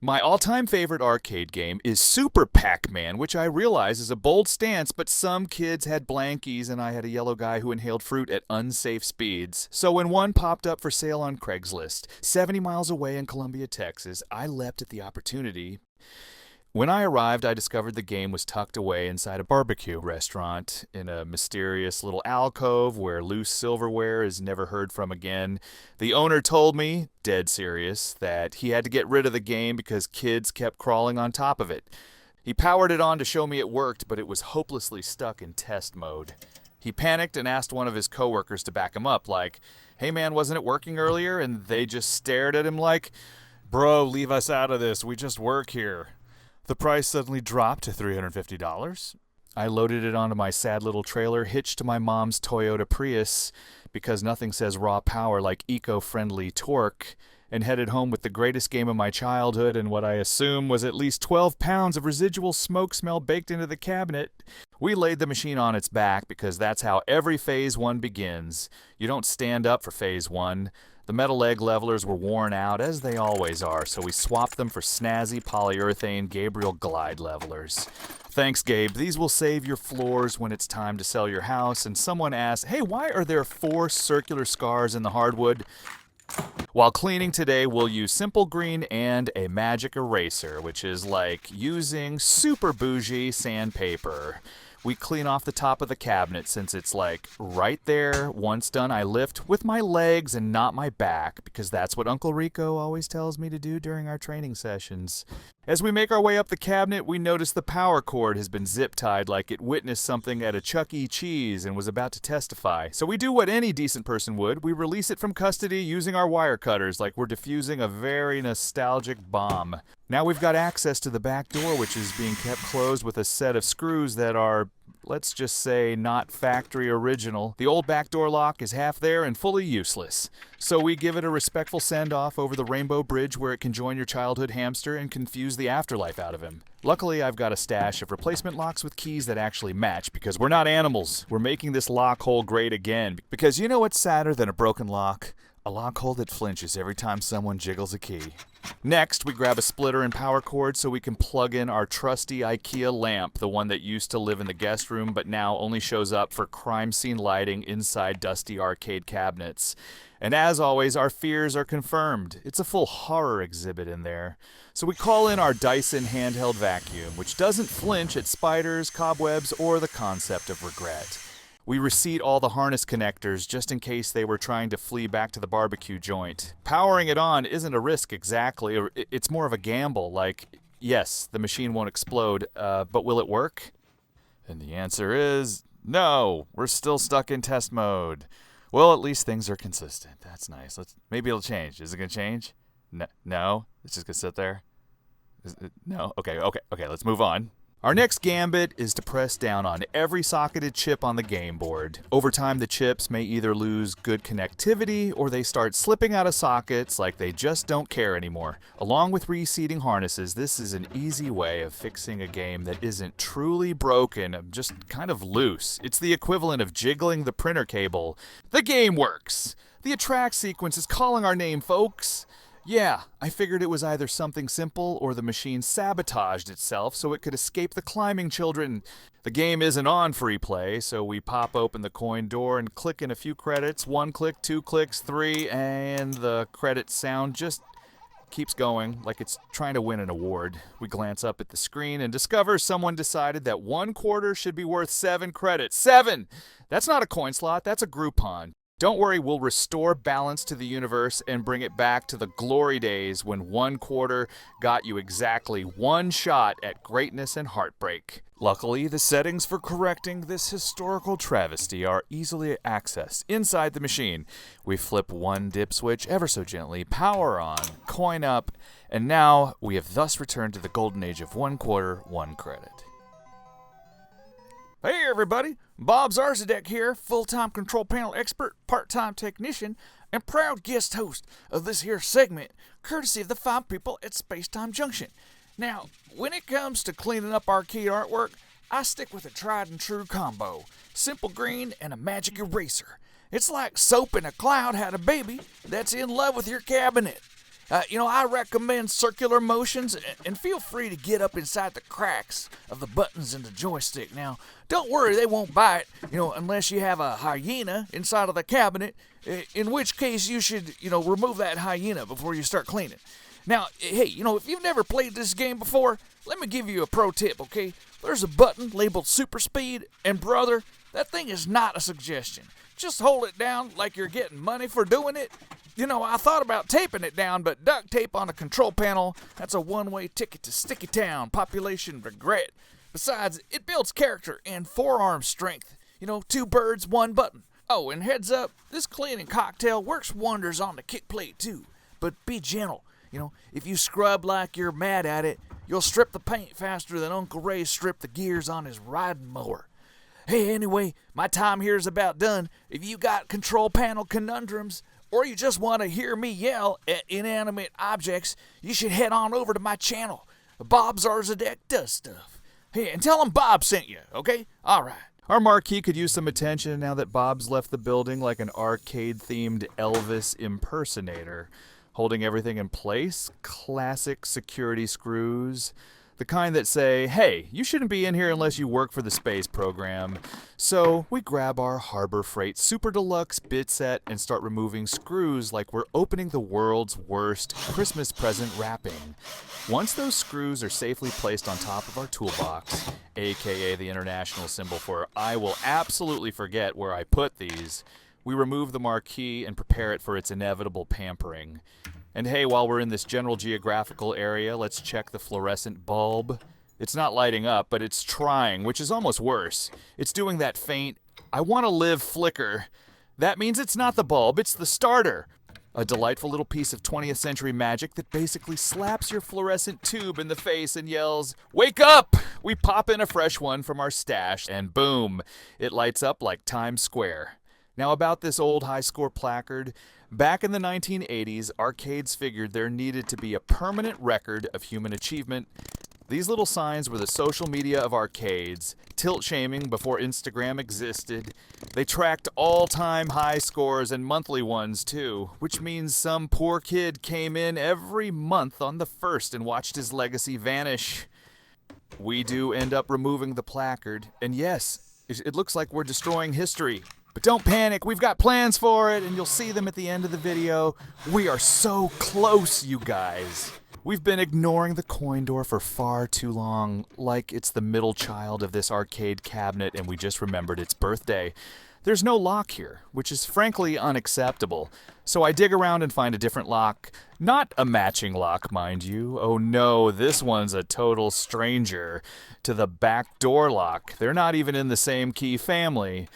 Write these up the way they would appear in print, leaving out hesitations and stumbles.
My all-time favorite arcade game is Super Pac-Man, which I realize is a bold stance, but some kids had blankies and I had a yellow guy who inhaled fruit at unsafe speeds. So when one popped up for sale on Craigslist, 70 miles away in Columbia, Texas, I leapt at the opportunity. When I arrived, I discovered the game was tucked away inside a barbecue restaurant in a mysterious little alcove where loose silverware is never heard from again. The owner told me, dead serious, that he had to get rid of the game because kids kept crawling on top of it. He powered it on to show me it worked, but it was hopelessly stuck in test mode. He panicked and asked one of his coworkers to back him up, like, "Hey man, wasn't it working earlier?" And they just stared at him like, "Bro, leave us out of this, we just work here." The price suddenly dropped to $350. I loaded it onto my sad little trailer hitched to my mom's Toyota Prius because nothing says raw power like eco-friendly torque, and headed home with the greatest game of my childhood and what I assume was at least 12 pounds of residual smoke smell baked into the cabinet. We laid the machine on its back because that's how every Phase 1 begins. You don't stand up for Phase 1. The metal leg levelers were worn out, as they always are, so we swapped them for snazzy polyurethane Gabriel Glide levelers. Thanks, Gabe. These will save your floors when it's time to sell your house. And someone asked, "Hey, why are there 4 circular scars in the hardwood?" While cleaning today, we'll use Simple Green and a magic eraser, which is like using super bougie sandpaper. We clean off the top of the cabinet since it's like right there. Once done, I lift with my legs and not my back because that's what Uncle Rico always tells me to do during our training sessions. As we make our way up the cabinet, we notice the power cord has been zip-tied like it witnessed something at a Chuck E. Cheese and was about to testify. So we do what any decent person would. We release it from custody using our wire cutters like we're defusing a very nostalgic bomb. Now we've got access to the back door, which is being kept closed with a set of screws that are, let's just say, not factory original. The old back door lock is half there and fully useless. So we give it a respectful send-off over the Rainbow Bridge where it can join your childhood hamster and confuse the afterlife out of him. Luckily, I've got a stash of replacement locks with keys that actually match because we're not animals. We're making this lock hole great again. Because you know what's sadder than a broken lock? A lock hole that flinches every time someone jiggles a key. Next, we grab a splitter and power cord so we can plug in our trusty IKEA lamp, the one that used to live in the guest room but now only shows up for crime scene lighting inside dusty arcade cabinets. And as always, our fears are confirmed. It's a full horror exhibit in there. So we call in our Dyson handheld vacuum, which doesn't flinch at spiders, cobwebs, or the concept of regret. We reseat all the harness connectors just in case they were trying to flee back to the barbecue joint. Powering it on isn't a risk exactly, or it's more of a gamble, like, yes, the machine won't explode, but will it work? And the answer is, no, we're still stuck in test mode. Well, at least things are consistent. That's nice. Maybe it'll change. Is it going to change? No? It's just going to sit there? No? Okay, let's move on. Our next gambit is to press down on every socketed chip on the game board. Over time, the chips may either lose good connectivity or they start slipping out of sockets like they just don't care anymore. Along with reseating harnesses, this is an easy way of fixing a game that isn't truly broken, just kind of loose. It's the equivalent of jiggling the printer cable. The game works! The attract sequence is calling our name, folks! Yeah, I figured it was either something simple or the machine sabotaged itself so it could escape the climbing children. The game isn't on free play, so we pop open the coin door and click in a few credits. 1 click, 2 clicks, 3, and the credit sound just keeps going like it's trying to win an award. We glance up at the screen and discover someone decided that 1 quarter should be worth 7 credits. 7! That's not a coin slot, that's a Groupon. Don't worry, we'll restore balance to the universe and bring it back to the glory days when 1 quarter got you exactly 1 shot at greatness and heartbreak. Luckily, the settings for correcting this historical travesty are easily accessed inside the machine. We flip 1 dip switch ever so gently, power on, coin up, and now we have thus returned to the golden age of 1 quarter, 1 credit. Hey everybody, Bob Zarzadeck here, full-time control panel expert, part-time technician, and proud guest host of this here segment, courtesy of the fine people at Spacetime Junction. Now, when it comes to cleaning up arcade artwork, I stick with a tried and true combo, Simple Green and a magic eraser. It's like soap and a cloud had a baby that's in love with your cabinet. I recommend circular motions, and feel free to get up inside the cracks of the buttons in the joystick. Now, don't worry, they won't bite, unless you have a hyena inside of the cabinet, in which case you should, remove that hyena before you start cleaning. Now, hey, if you've never played this game before, let me give you a pro tip, okay? There's a button labeled Super Speed, and brother, that thing is not a suggestion. Just hold it down like you're getting money for doing it. I thought about taping it down, but duct tape on a control panel, that's a one-way ticket to Sticky Town, population regret. Besides, it builds character and forearm strength. 2 birds, 1 button. Oh, and heads up, this cleaning cocktail works wonders on the kick plate too. But be gentle. If you scrub like you're mad at it, you'll strip the paint faster than Uncle Ray stripped the gears on his riding mower. Hey, anyway, my time here is about done. If you got control panel conundrums, or you just want to hear me yell at inanimate objects, you should head on over to my channel. Bob Zarzadeck does stuff. Hey, and tell him Bob sent you, okay? All right. Our Marquee could use some attention now that Bob's left the building like an arcade-themed Elvis impersonator. Holding everything in place, classic security screws. The kind that say, hey, you shouldn't be in here unless you work for the space program. So we grab our Harbor Freight Super Deluxe bit set and start removing screws like we're opening the world's worst Christmas present wrapping. Once those screws are safely placed on top of our toolbox, aka the international symbol for I will absolutely forget where I put these, we remove the Marquee and prepare it for its inevitable pampering. And hey, while we're in this general geographical area, let's check the fluorescent bulb. It's not lighting up, but it's trying, which is almost worse. It's doing that faint, I want to live flicker. That means it's not the bulb, it's the starter. A delightful little piece of 20th century magic that basically slaps your fluorescent tube in the face and yells, wake up! We pop in a fresh one from our stash, and boom, it lights up like Times Square. Now about this old high-score placard, back in the 1980s, arcades figured there needed to be a permanent record of human achievement. These little signs were the social media of arcades, tilt-shaming before Instagram existed. They tracked all-time high scores and monthly ones too, which means some poor kid came in every month on the first and watched his legacy vanish. We do end up removing the placard, and yes, it looks like we're destroying history. But don't panic, we've got plans for it, and you'll see them at the end of the video. We are so close, you guys. We've been ignoring the coin door for far too long, like it's the middle child of this arcade cabinet and we just remembered its birthday. There's no lock here, which is frankly unacceptable. So I dig around and find a different lock. Not a matching lock, mind you. Oh no, this one's a total stranger to the back door lock. They're not even in the same key family.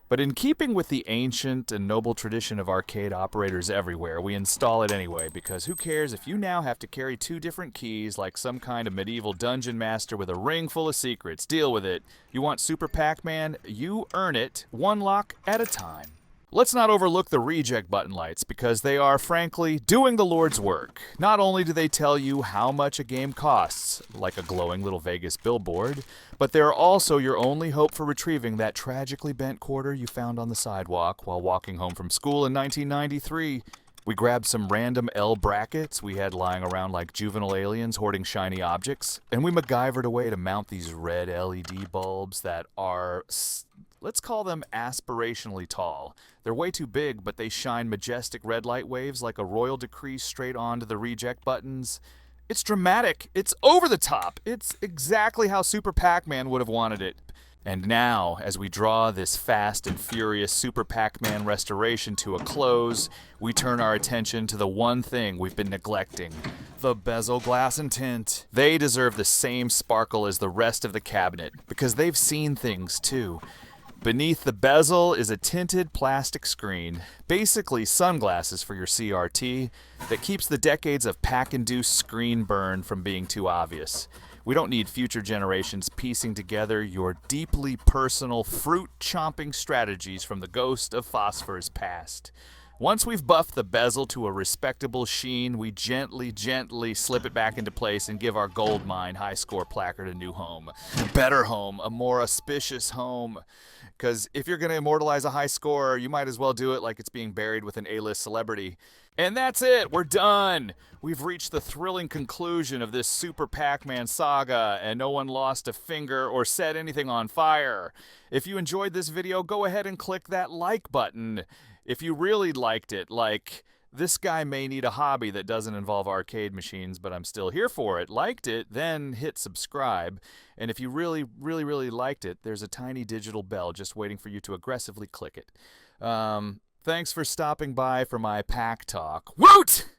But in keeping with the ancient and noble tradition of arcade operators everywhere, we install it anyway, because who cares if you now have to carry 2 different keys like some kind of medieval dungeon master with a ring full of secrets. Deal with it. You want Super Pac-Man? You earn it, 1 lock at a time. Let's not overlook the reject button lights, because they are, frankly, doing the Lord's work. Not only do they tell you how much a game costs, like a glowing little Vegas billboard, but they're also your only hope for retrieving that tragically bent quarter you found on the sidewalk while walking home from school in 1993. We grabbed some random L brackets we had lying around like juvenile aliens hoarding shiny objects, and we MacGyvered a way to mount these red LED bulbs that are, let's call them aspirationally tall. They're way too big, but they shine majestic red light waves like a royal decree straight onto the reject buttons. It's dramatic. It's over the top. It's exactly how Super Pac-Man would have wanted it. And now, as we draw this fast and furious Super Pac-Man restoration to a close, we turn our attention to the one thing we've been neglecting: the bezel glass and tint. They deserve the same sparkle as the rest of the cabinet, because they've seen things too. Beneath the bezel is a tinted plastic screen, basically sunglasses for your CRT, that keeps the decades of Pac-induced screen burn from being too obvious. We don't need future generations piecing together your deeply personal fruit-chomping strategies from the ghost of Phosphor's past. Once we've buffed the bezel to a respectable sheen, we gently slip it back into place and give our gold mine high-score placard a new home. A better home, a more auspicious home. Because if you're going to immortalize a high score, you might as well do it like it's being buried with an A-list celebrity. And that's it. We're done. We've reached the thrilling conclusion of this Super Pac-Man saga, and no one lost a finger or set anything on fire. If you enjoyed this video, go ahead and click that like button. If you really liked it, like, this guy may need a hobby that doesn't involve arcade machines, but I'm still here for it. Liked it, then hit subscribe. And if you really, really, really liked it, there's a tiny digital bell just waiting for you to aggressively click it. Thanks for stopping by for my Pac Talk. Woot!